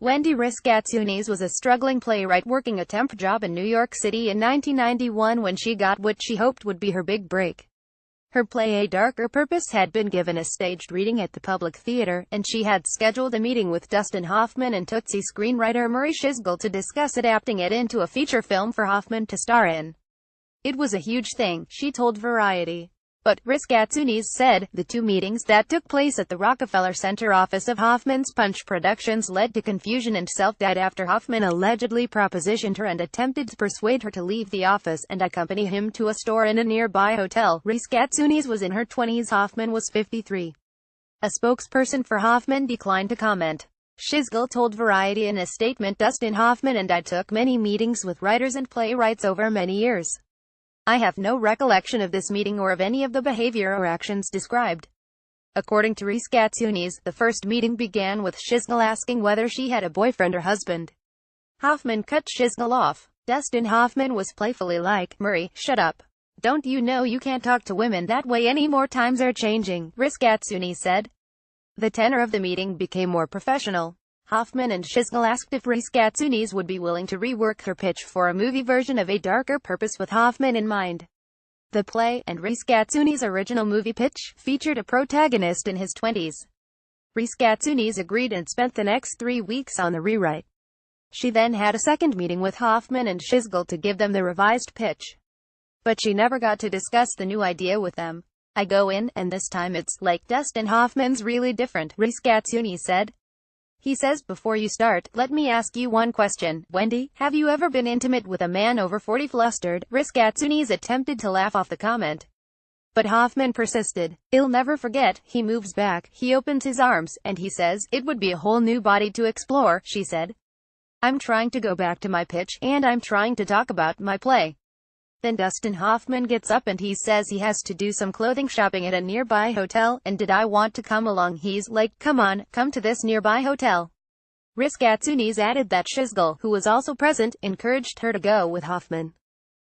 Wendy Riss Gatsiounis was a struggling playwright working a temp job in New York City in 1991 when she got what she hoped would be her big break. Her play A Darker Purpose had been given a staged reading at the Public Theater, and she had scheduled a meeting with Dustin Hoffman and Tootsie screenwriter Murray Shisgill to discuss adapting it into a feature film for Hoffman to star in. "It was a huge thing," she told Variety. But, Riss Gatsiounis said, the two meetings that took place at the Rockefeller Center office of Hoffman's Punch Productions led to confusion and self-doubt after Hoffman allegedly propositioned her and attempted to persuade her to leave the office and accompany him to a store in a nearby hotel. Riss Gatsiounis was in her 20s. Hoffman was 53. A spokesperson for Hoffman declined to comment. Shisgill told Variety in a statement, "Dustin Hoffman and I took many meetings with writers and playwrights over many years. I have no recollection of this meeting or of any of the behavior or actions described." According to Riss Gatsiounis, the first meeting began with Shisgill asking whether she had a boyfriend or husband. Hoffman cut Shisgill off. Dustin Hoffman was playfully like, "Murray, shut up. Don't you know you can't talk to women that way anymore? Times are changing," Riss Gatsiounis said. The tenor of the meeting became more professional. Hoffman and Shisgill asked if Riss Gatsiounis would be willing to rework her pitch for a movie version of A Darker Purpose with Hoffman in mind. The play, and Riss Gatsiounis' original movie pitch, featured a protagonist in his 20s. Riss Gatsiounis agreed and spent the next 3 weeks on the rewrite. She then had a second meeting with Hoffman and Shisgill to give them the revised pitch. But she never got to discuss the new idea with them. "I go in, and this time it's like Dustin Hoffman's really different," Riss Gatsiounis said. "He says, before you start, let me ask you one question, Wendy, have you ever been intimate with a man over 40? Flustered, Riss Gatsiounis attempted to laugh off the comment. But Hoffman persisted. "I'll never forget, he moves back, he opens his arms, and he says, it would be a whole new body to explore," she said. "I'm trying to go back to my pitch, and I'm trying to talk about my play. Then Dustin Hoffman gets up and he says he has to do some clothing shopping at a nearby hotel, and did I want to come along? He's like, come on, come to this nearby hotel." Riss Gatsiounis added that Shisgill, who was also present, encouraged her to go with Hoffman.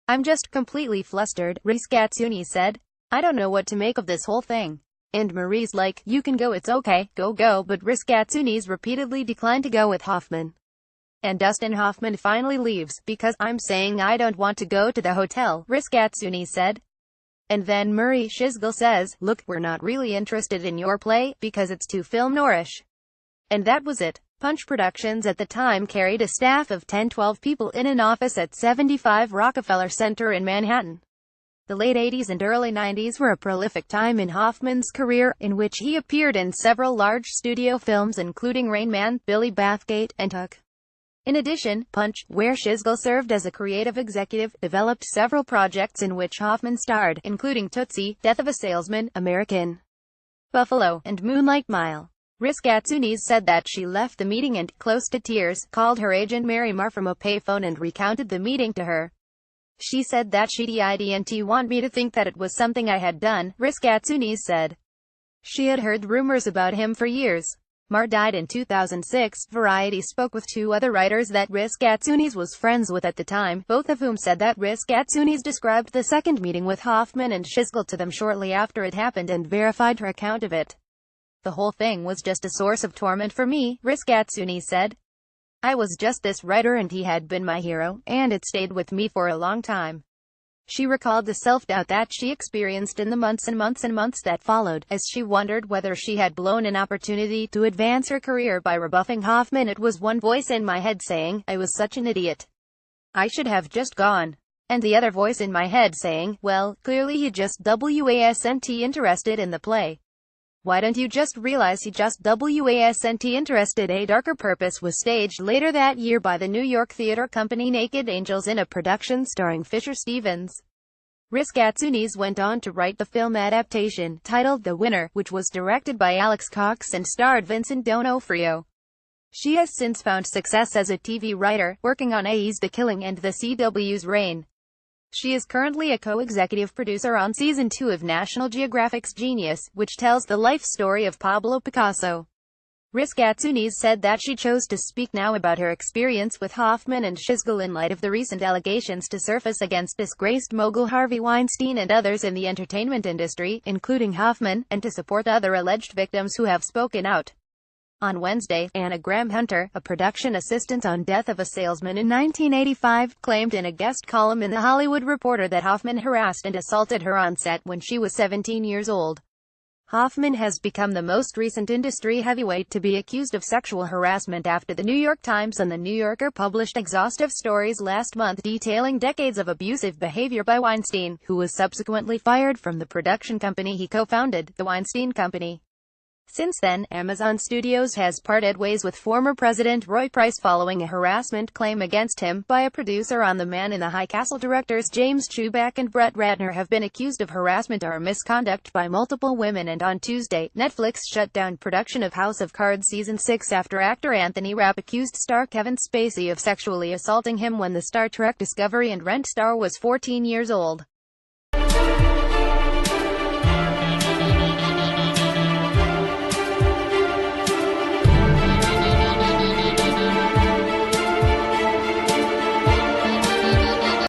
"I'm just completely flustered," Riss Gatsiounis said. "I don't know what to make of this whole thing. And Murray's like, you can go, it's okay, go," but Riss Gatsiounis repeatedly declined to go with Hoffman. "And Dustin Hoffman finally leaves, because I'm saying I don't want to go to the hotel," Riss Gatsiounis said. "And then Murray Shisgill says, look, we're not really interested in your play, because it's too film noirish." And that was it. Punch Productions at the time carried a staff of 10-12 people in an office at 75 Rockefeller Center in Manhattan. The late 80s and early 90s were a prolific time in Hoffman's career, in which he appeared in several large studio films including Rain Man, Billy Bathgate, and Hook. In addition, Punch, where Shisgill served as a creative executive, developed several projects in which Hoffman starred, including Tootsie, Death of a Salesman, American Buffalo, and Moonlight Mile. Riss Gatsiounis said that she left the meeting and, close to tears, called her agent Mary Marr from a payphone and recounted the meeting to her. "She said that she didn't want me to think that it was something I had done," Riss Gatsiounis said. She had heard rumors about him for years. Marr died in 2006. Variety spoke with two other writers that Riss Gatsiounis was friends with at the time, both of whom said that Riss Gatsiounis described the second meeting with Hoffman and Shisgill to them shortly after it happened and verified her account of it. "The whole thing was just a source of torment for me," Riss Gatsiounis said. "I was just this writer and he had been my hero, and it stayed with me for a long time." She recalled the self-doubt that she experienced in the months and months that followed, as she wondered whether she had blown an opportunity to advance her career by rebuffing Hoffman. "It was one voice in my head saying, I was such an idiot. I should have just gone. And the other voice in my head saying, well, clearly he just wasn't interested in the play. Why don't you just realize he just wasn't interested?" A Darker Purpose was staged later that year by the New York theater company Naked Angels in a production starring Fisher Stevens. Riss Gatsiounis went on to write the film adaptation, titled The Winner, which was directed by Alex Cox and starred Vincent D'Onofrio. She has since found success as a TV writer, working on AE's The Killing and The CW's Rain. She is currently a co-executive producer on Season 2 of National Geographic's Genius, which tells the life story of Pablo Picasso. Riss Gatsiounis said that she chose to speak now about her experience with Hoffman and Shisgill in light of the recent allegations to surface against disgraced mogul Harvey Weinstein and others in the entertainment industry, including Hoffman, and to support other alleged victims who have spoken out. On Wednesday, Anna Graham Hunter, a production assistant on Death of a Salesman in 1985, claimed in a guest column in The Hollywood Reporter that Hoffman harassed and assaulted her on set when she was 17 years old. Hoffman has become the most recent industry heavyweight to be accused of sexual harassment after The New York Times and The New Yorker published exhaustive stories last month detailing decades of abusive behavior by Weinstein, who was subsequently fired from the production company he co-founded, The Weinstein Company. Since then, Amazon Studios has parted ways with former President Roy Price following a harassment claim against him by a producer on The Man in the High Castle. Directors James Chuback and Brett Ratner have been accused of harassment or misconduct by multiple women, and on Tuesday, Netflix shut down production of House of Cards Season 6 after actor Anthony Rapp accused star Kevin Spacey of sexually assaulting him when the Star Trek Discovery and Rent star was 14 years old.